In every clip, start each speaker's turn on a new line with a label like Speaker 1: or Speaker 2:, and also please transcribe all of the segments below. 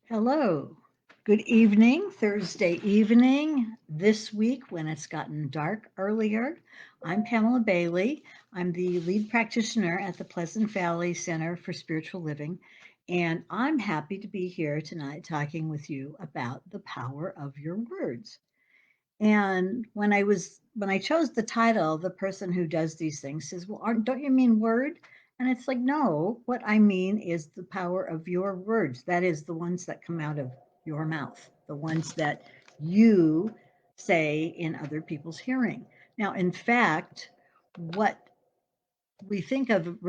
Speaker 1: Hello. Good evening, Thursday evening. This week, when it's gotten dark earlier, I'm Pamela Bailey. I'm the lead practitioner at the Pleasant Valley Center for Spiritual Living, and I'm happy to be here tonight talking with you about the power of your words. And when I chose the title, the person who does these things says, "Well, don't you mean word?" And it's like, no, what I mean is the power of your words. That is the ones that come out of your mouth, the ones that you say in other people's hearing. Now, in fact, what we think of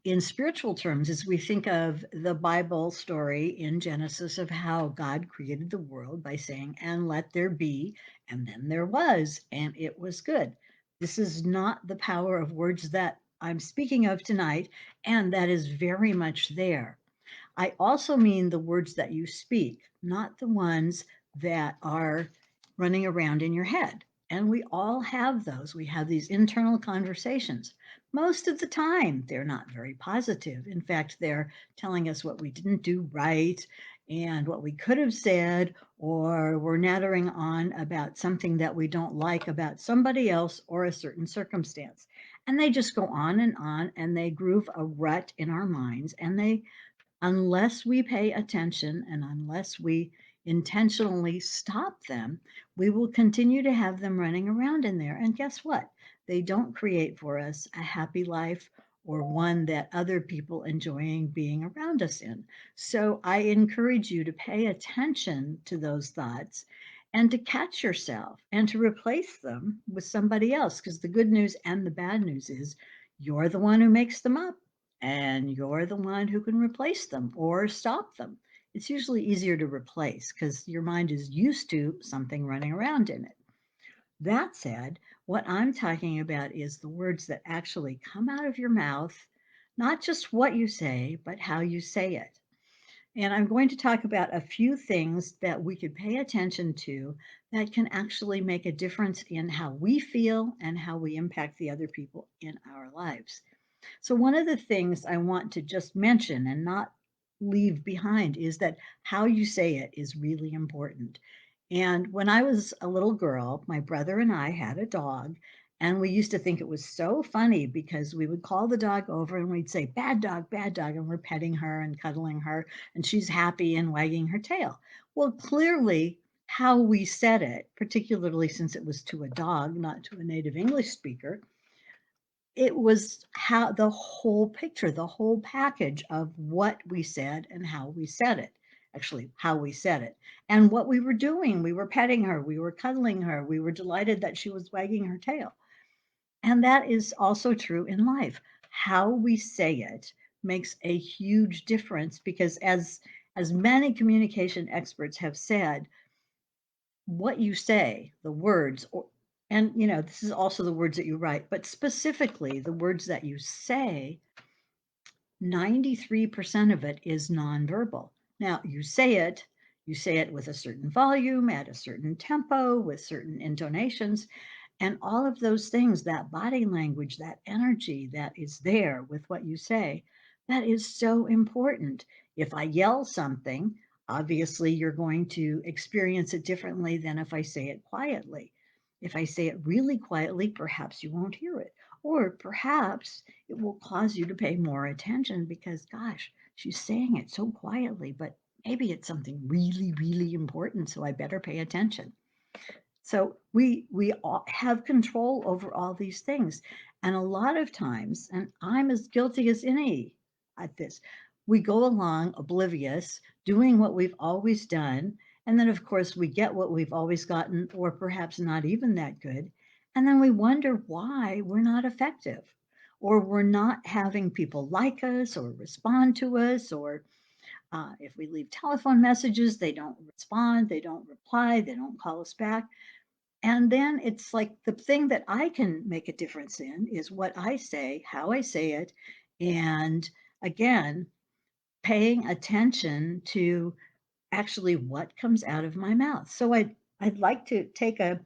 Speaker 1: in spiritual terms as we think of the Bible story in Genesis of how God created the world by saying, "And let there be," and then there was, and it was good. This is not the power of words that I'm speaking of tonight, and that is very much there. I also mean the words that you speak, not the ones that are running around in your head. And we all have those. We have these internal conversations. Most of the time, they're not very positive. In fact, they're telling us what we didn't do right and what we could have said, or we're nattering on about something that we don't like about somebody else or a certain circumstance. And they just go on, and they groove a rut in our minds, and they unless we pay attention and unless we intentionally stop them, we will continue to have them running around in there. And guess what? They don't create for us a happy life or one that other people enjoying being around us in. So I encourage you to pay attention to those thoughts and to catch yourself and to replace them with somebody else. Because the good news and the bad news is you're the one who makes them up and you're the one who can replace them or stop them. It's usually easier to replace because your mind is used to something running around in it. That said, what I'm talking about is the words that actually come out of your mouth, not just what you say, but how you say it. And I'm going to talk about a few things that we could pay attention to that can actually make a difference in how we feel and how we impact the other people in our lives. So, one of the things I want to just mention and not leave behind is that how you say it is really important. And when I was a little girl, my brother and I had a dog, and we used to think it was so funny because we would call the dog over and we'd say, bad dog, and we're petting her and cuddling her, and she's happy and wagging her tail. Well, clearly, how we said it, particularly since it was to a dog, not to a native English speaker, it was how the whole picture, the whole package of what we said and how we said it. Actually, how we said it and what we were doing. We were petting her, we were cuddling her, we were delighted that she was wagging her tail. And that is also true in life. How we say it makes a huge difference because as many communication experts have said, what you say, the words, and this is also the words that you write, but specifically the words that you say, 93% of it is nonverbal. Now, you say it with a certain volume, at a certain tempo, with certain intonations, and all of those things, that body language, that energy that is there with what you say, that is so important. If I yell something, obviously you're going to experience it differently than if I say it quietly. If I say it really quietly, perhaps you won't hear it. Or perhaps it will cause you to pay more attention because, gosh, she's saying it so quietly, but maybe it's something really, really important. So I better pay attention. So we all have control over all these things. And a lot of times, and I'm as guilty as any at this, we go along oblivious, doing what we've always done. And then, of course, we get what we've always gotten, or perhaps not even that good. And then we wonder why we're not effective, or we're not having people like us or respond to us, or if we leave telephone messages, they don't respond, they don't reply, they don't call us back. And then it's like the thing that I can make a difference in is what I say, how I say it, and again, paying attention to actually what comes out of my mouth. So I'd like to take a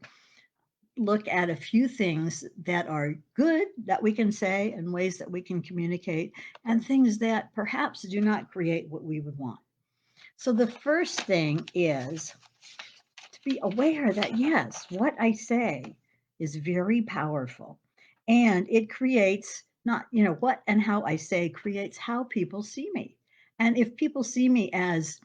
Speaker 1: look at a few things that are good that we can say and ways that we can communicate and things that perhaps do not create what we would want. So the first thing is to be aware that, yes, what I say is very powerful, and it creates not, what and how I say creates how people see me. And if people see me as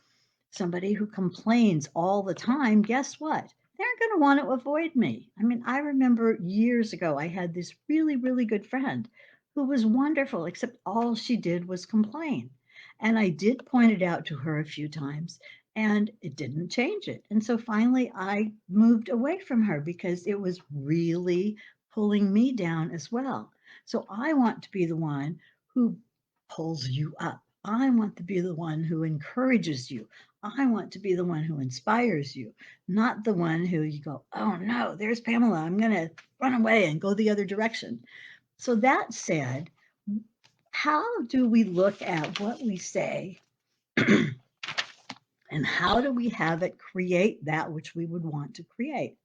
Speaker 1: somebody who complains all the time, guess what? They're going to want to avoid me. I mean, I remember years ago, I had this really, really good friend who was wonderful, except all she did was complain. And I did point it out to her a few times, and it didn't change it. And so finally, I moved away from her because it was really pulling me down as well. So I want to be the one who pulls you up. I want to be the one who encourages you. I want to be the one who inspires you, not the one who you go, oh no, there's Pamela. I'm going to run away and go the other direction. So that said, how do we look at what we say and how do we have it create that which we would want to create?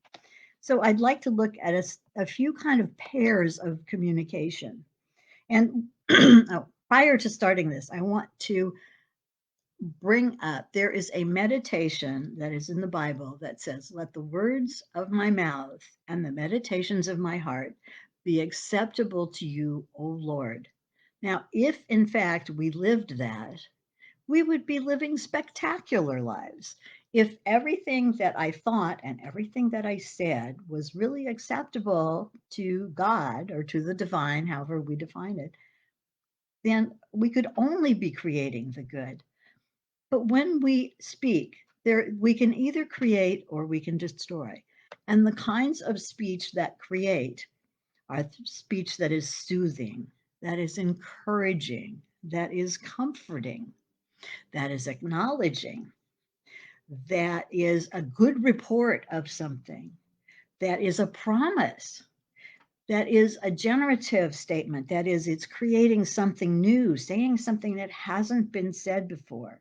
Speaker 1: So I'd like to look at a few kind of pairs of communication. And oh, prior to starting this, I want to bring up there is a meditation that is in the Bible that says, let the words of my mouth and the meditations of my heart be acceptable to you, O Lord. Now, if in fact we lived that, we would be living spectacular lives. If everything that I thought and everything that I said was really acceptable to God or to the divine, however we define it, then we could only be creating the good. But when we speak, there we can either create or we can destroy. And the kinds of speech that create are speech that is soothing, that is encouraging, that is comforting, that is acknowledging, that is a good report of something, that is a promise, that is a generative statement, that is, it's creating something new, saying something that hasn't been said before.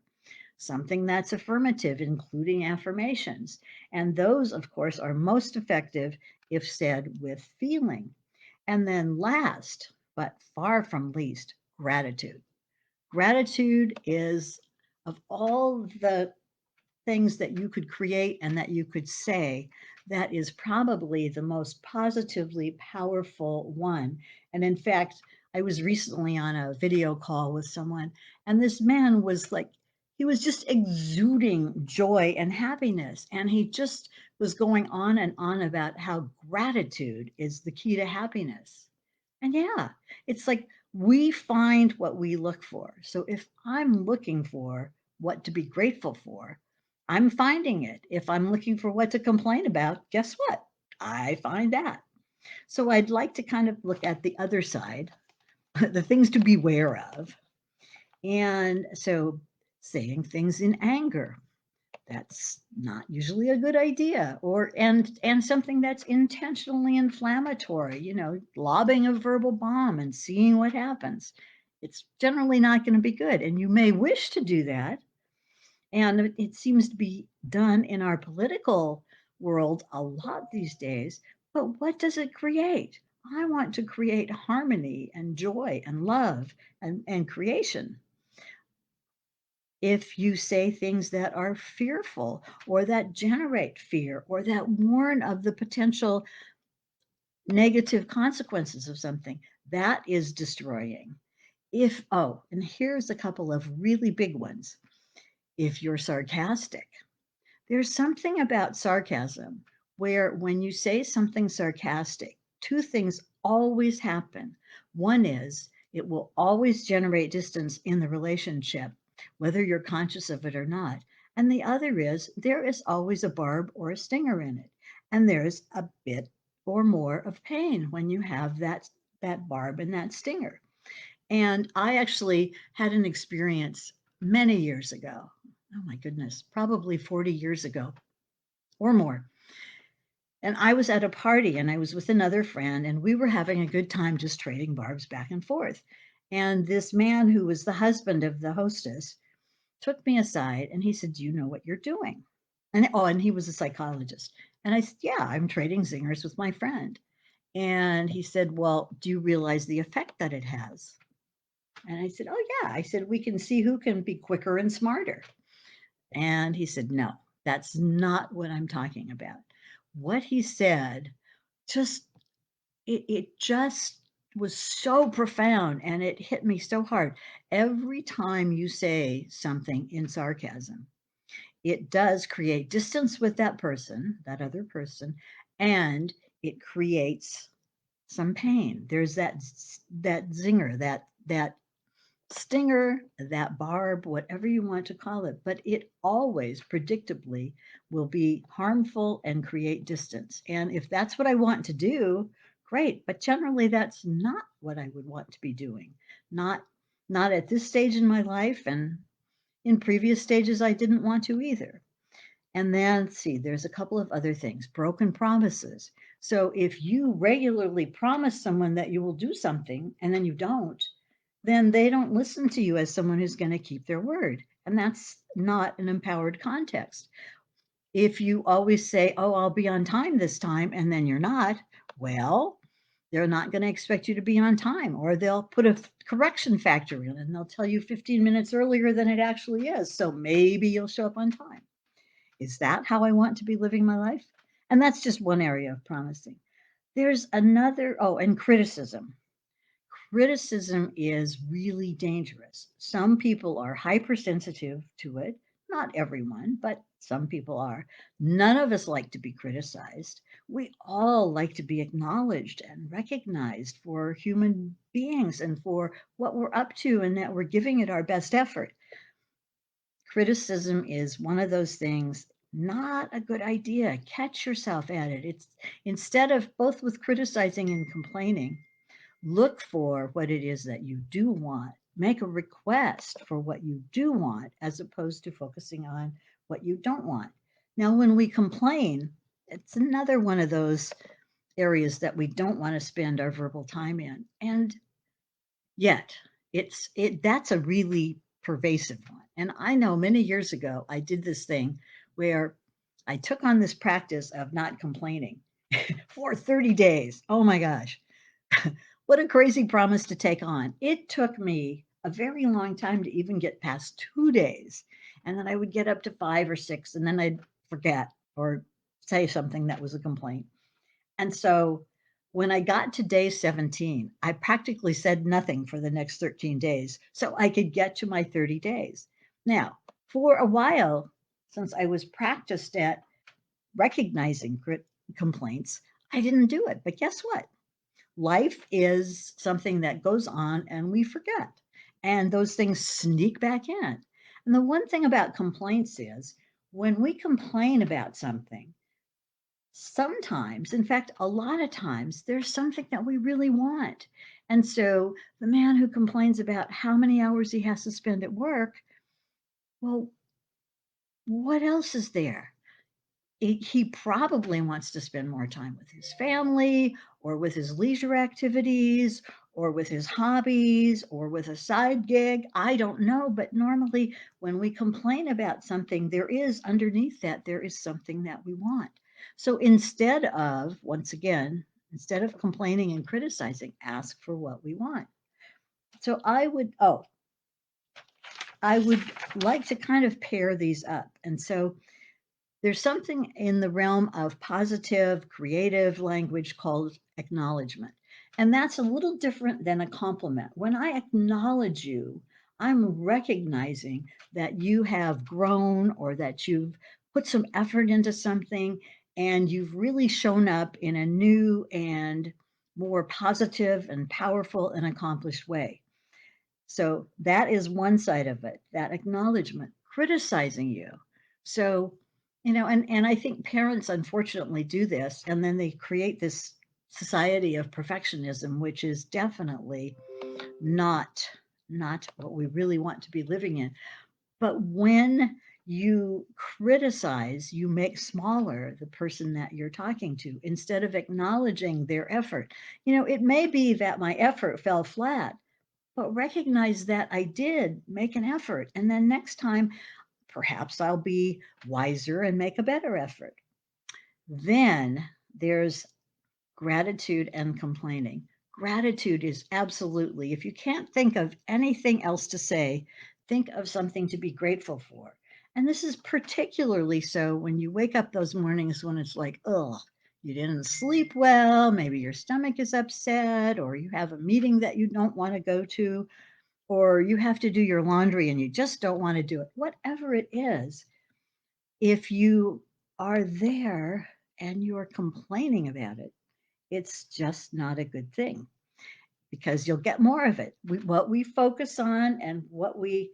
Speaker 1: Something that's affirmative, including affirmations. And those, of course, are most effective if said with feeling. And then last, but far from least, gratitude. Gratitude is, of all the things that you could create and that you could say, that is probably the most positively powerful one. And in fact, I was recently on a video call with someone, and this man was like, he was just exuding joy and happiness. And he just was going on and on about how gratitude is the key to happiness. And yeah, it's like we find what we look for. So if I'm looking for what to be grateful for, I'm finding it. If I'm looking for what to complain about, guess what? I find that. So I'd like to kind of look at the other side, the things to beware of. And so saying things in anger, that's not usually a good idea, or and something that's intentionally inflammatory, lobbing a verbal bomb and seeing what happens. It's generally not going to be good, and you may wish to do that, and it seems to be done in our political world a lot these days. But what does it create? I want to create harmony and joy and love and creation. If you say things that are fearful or that generate fear or that warn of the potential negative consequences of something, that is destroying. And here's a couple of really big ones. If you're sarcastic, there's something about sarcasm where when you say something sarcastic, two things always happen. One is it will always generate distance in the relationship, whether you're conscious of it or not. And the other is there is always a barb or a stinger in it. And there's a bit or more of pain when you have that barb and that stinger. And I actually had an experience many years ago. Oh my goodness, probably 40 years ago or more. And I was at a party and I was with another friend and we were having a good time just trading barbs back and forth. And this man who was the husband of the hostess took me aside and he said, "Do you know what you're doing?" And he was a psychologist. And I said, "Yeah, I'm trading zingers with my friend." And he said, "Well, do you realize the effect that it has?" And I said, "Oh, yeah." I said, "We can see who can be quicker and smarter." And he said, no, that's not what I'm talking about. What he said just, it just was so profound and it hit me so hard. Every time you say something in sarcasm, it does create distance with that person, that other person, and it creates some pain. There's that zinger, that stinger, that barb, whatever you want to call it, but it always predictably will be harmful and create distance. And if that's what I want to do, great, but generally that's not what I would want to be doing. Not not at this stage in my life, and in previous stages I didn't want to either. And then, see, there's a couple of other things. Broken promises. So if you regularly promise someone that you will do something and then you don't, then they don't listen to you as someone who's going to keep their word. And that's not an empowered context. If you always say, oh, I'll be on time this time, and then you're not, well, they're not going to expect you to be on time, or they'll put a correction factor in and they'll tell you 15 minutes earlier than it actually is. So maybe you'll show up on time. Is that how I want to be living my life? And that's just one area of promising. There's another, oh, and criticism. Criticism is really dangerous. Some people are hypersensitive to it. Not everyone, but some people are. None of us like to be criticized. We all like to be acknowledged and recognized for human beings and for what we're up to and that we're giving it our best effort. Criticism is one of those things, not a good idea. Catch yourself at it. It's instead of both with criticizing and complaining, look for what it is that you do want. Make a request for what you do want as opposed to focusing on what you don't want. Now, when we complain, it's another one of those areas that we don't want to spend our verbal time in. And yet, that's a really pervasive one. And I know many years ago I did this thing where I took on this practice of not complaining for 30 days. Oh my gosh. What a crazy promise to take on. It took me a very long time to even get past 2 days. And then I would get up to 5 or 6, and then I'd forget or say something that was a complaint. And so when I got to day 17, I practically said nothing for the next 13 days so I could get to my 30 days. Now, for a while, since I was practiced at recognizing complaints, I didn't do it. But guess what? Life is something that goes on and we forget. And those things sneak back in. And the one thing about complaints is when we complain about something, sometimes, in fact, a lot of times, there's something that we really want. And so the man who complains about how many hours he has to spend at work, well, what else is there? He probably wants to spend more time with his family or with his leisure activities or with his hobbies or with a side gig. I don't know. But normally, when we complain about something, there is underneath that, there is something that we want. So instead of, once again, instead of complaining and criticizing, ask for what we want. So I would like to kind of pair these up. And so there's something in the realm of positive, creative language called acknowledgement. And that's a little different than a compliment. When I acknowledge you, I'm recognizing that you have grown or that you've put some effort into something and you've really shown up in a new and more positive and powerful and accomplished way. So that is one side of it, that acknowledgement, criticizing you. So, and I think parents unfortunately do this, and then they create this society of perfectionism, which is definitely not not what we really want to be living in. But when you criticize, you make smaller the person that you're talking to instead of acknowledging their effort. It may be that my effort fell flat, but recognize that I did make an effort. And then next time, perhaps I'll be wiser and make a better effort. Then there's gratitude and complaining. Gratitude is absolutely, if you can't think of anything else to say, think of something to be grateful for. And this is particularly so when you wake up those mornings when it's like, oh, you didn't sleep well, maybe your stomach is upset, or you have a meeting that you don't want to go to, or you have to do your laundry and you just don't want to do it. Whatever it is, if you are there and you're complaining about it, it's just not a good thing because you'll get more of it. What we focus on and what we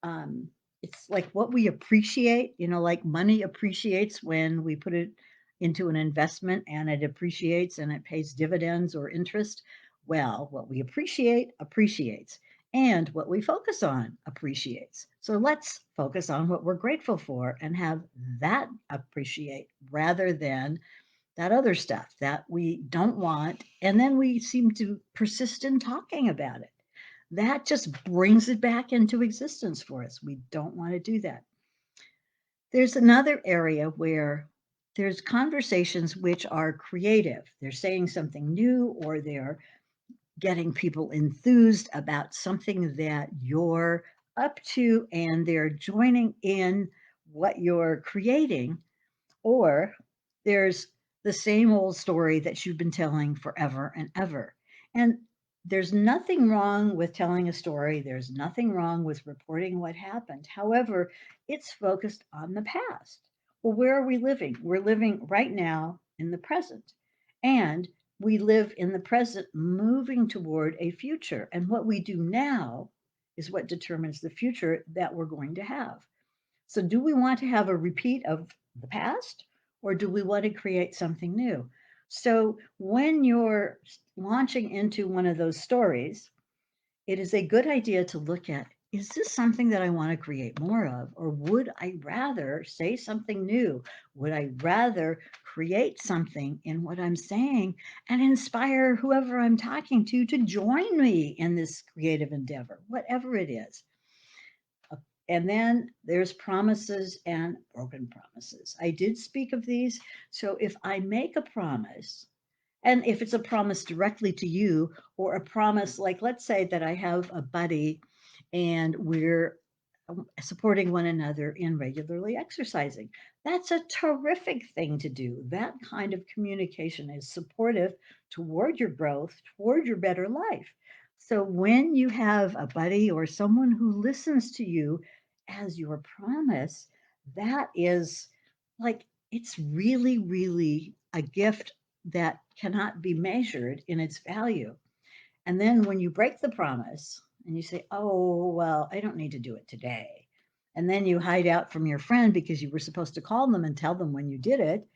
Speaker 1: um, it's like what we appreciate, like money appreciates when we put it into an investment and it appreciates and it pays dividends or interest. Well, what we appreciate appreciates, and what we focus on appreciates. So let's focus on what we're grateful for and have that appreciate rather than that other stuff that we don't want. And then we seem to persist in talking about it. That just brings it back into existence for us. We don't want to do that. There's another area where there's conversations which are creative. They're saying something new or they're getting people enthused about something that you're up to and they're joining in what you're creating, or there's the same old story that you've been telling forever and ever. And there's nothing wrong with telling a story. There's nothing wrong with reporting what happened. However, it's focused on the past. Well, where are we living? We're living right now in the present. And we live in the present, moving toward a future. And what we do now is what determines the future that we're going to have. So, do we want to have a repeat of the past or do we want to create something new? So, when you're launching into one of those stories, it is a good idea to look at, is this something that I want to create more of? Or would I rather say something new? Would I rather create something in what I'm saying and inspire whoever I'm talking to join me in this creative endeavor, whatever it is? And then there's promises and broken promises. I did speak of these. So if I make a promise, and if it's a promise directly to you, or a promise, like let's say that I have a buddy and we're supporting one another in regularly exercising. That's a terrific thing to do. That kind of communication is supportive toward your growth, toward your better life. So when you have a buddy or someone who listens to you as your promise, that is like, it's really, really a gift that cannot be measured in its value. And then when you break the promise and you say, oh, well, I don't need to do it today. And then you hide out from your friend because you were supposed to call them and tell them when you did it.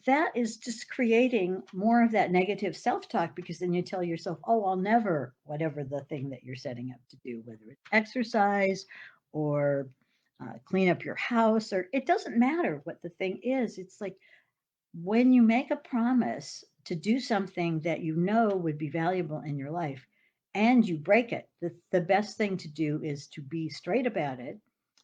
Speaker 1: That is just creating more of that negative self talk because then you tell yourself, oh, I'll never, whatever the thing that you're setting up to do, whether it's exercise or clean up your house, or it doesn't matter what the thing is. It's like, when you make a promise to do something that you know would be valuable in your life and you break it, the best thing to do is to be straight about it,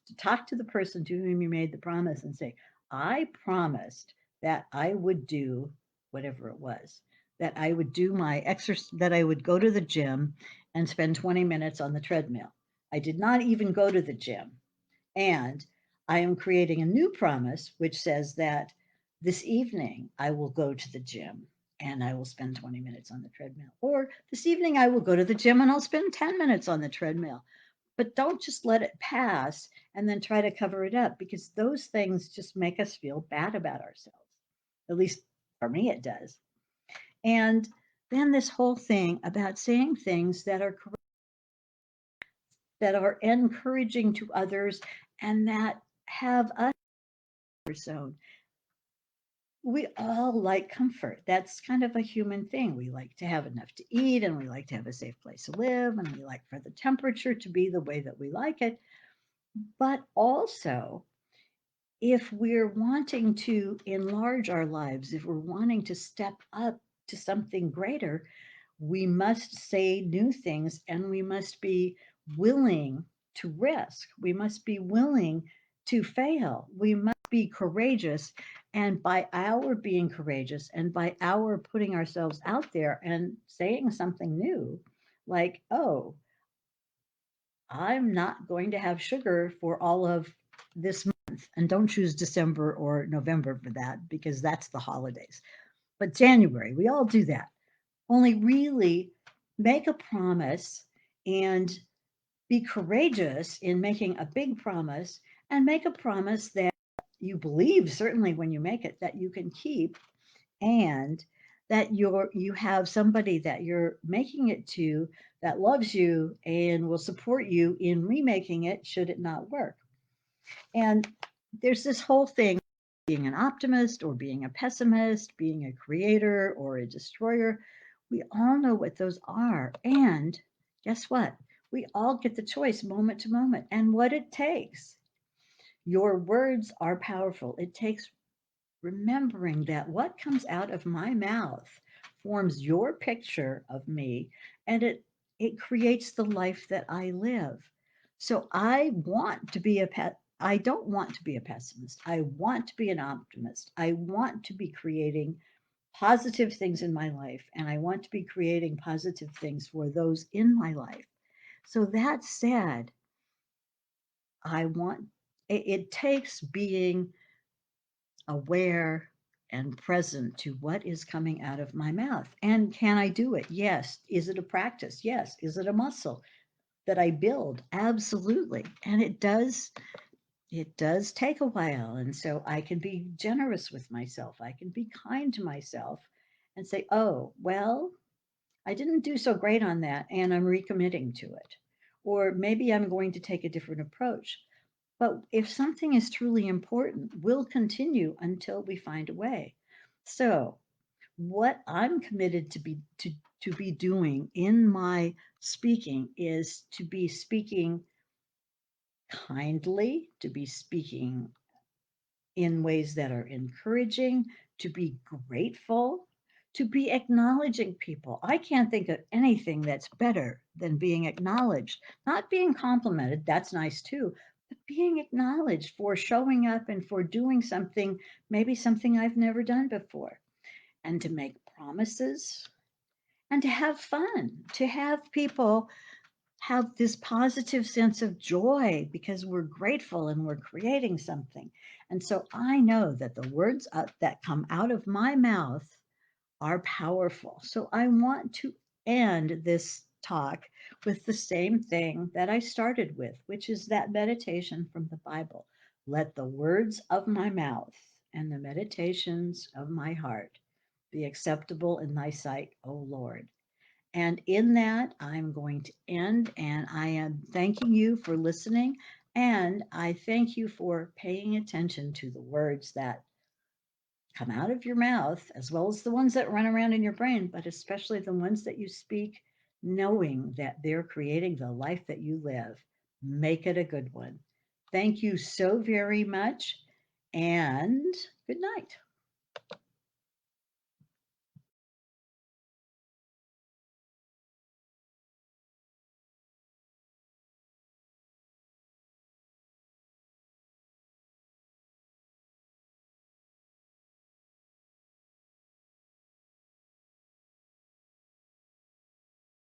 Speaker 1: to talk to the person to whom you made the promise and say, I promised that I would do whatever it was, that I would do my exercise, that I would go to the gym and spend 20 minutes on the treadmill. I did not even go to the gym. And I am creating a new promise, which says that this evening I will go to the gym and I will spend 20 minutes on the treadmill. Or this evening I will go to the gym and I'll spend 10 minutes on the treadmill. But don't just let it pass and then try to cover it up because those things just make us feel bad about ourselves. At least for me, it does. And then this whole thing about saying things that are encouraging to others and that have us zone. We all like comfort. That's kind of a human thing. We like to have enough to eat and we like to have a safe place to live and we like for the temperature to be the way that we like it. But also, if we're wanting to enlarge our lives, if we're wanting to step up to something greater, we must say new things and we must be willing to risk. We must be willing to fail. We must be courageous. And by our being courageous and by our putting ourselves out there and saying something new, like, oh, I'm not going to have sugar for all of this month, and don't choose December or November for that because that's the holidays. But January, we all do that. Only really make a promise and be courageous in making a big promise and make a promise that you believe, certainly when you make it, that you can keep, and that you have somebody that you're making it to that loves you and will support you in remaking it should it not work. And there's this whole thing, being an optimist or being a pessimist, being a creator or a destroyer. We all know what those are. And guess what? We all get the choice moment to moment and what it takes. Your words are powerful. It takes remembering that what comes out of my mouth forms your picture of me, and it creates the life that I live. So I don't want to be a pessimist. I want to be an optimist. I want to be creating positive things in my life, and I want to be creating positive things for those in my life. So that said, I want it takes being aware and present to what is coming out of my mouth. And can I do it? Yes. Is it a practice? Yes. Is it a muscle that I build? Absolutely. And it does take a while. And so I can be generous with myself. I can be kind to myself and say, oh, well, I didn't do so great on that and I'm recommitting to it. Or maybe I'm going to take a different approach. But if something is truly important, we'll continue until we find a way. So, what I'm committed to be doing in my speaking is to be speaking kindly, to be speaking in ways that are encouraging, to be grateful, to be acknowledging people. I can't think of anything that's better than being acknowledged, not being complimented, that's nice too, but being acknowledged for showing up and for doing something, maybe something I've never done before, and to make promises and to have fun, to have people have this positive sense of joy because we're grateful and we're creating something. And so I know that the words that come out of my mouth are powerful. So I want to end this talk with the same thing that I started with, which is that meditation from the Bible. Let the words of my mouth and the meditations of my heart be acceptable in thy sight, O Lord. And in that, I'm going to end, and I am thanking you for listening. And I thank you for paying attention to the words that come out of your mouth, as well as the ones that run around in your brain, but especially the ones that you speak, knowing that they're creating the life that you live. Make it a good one. Thank you so very much, and good night.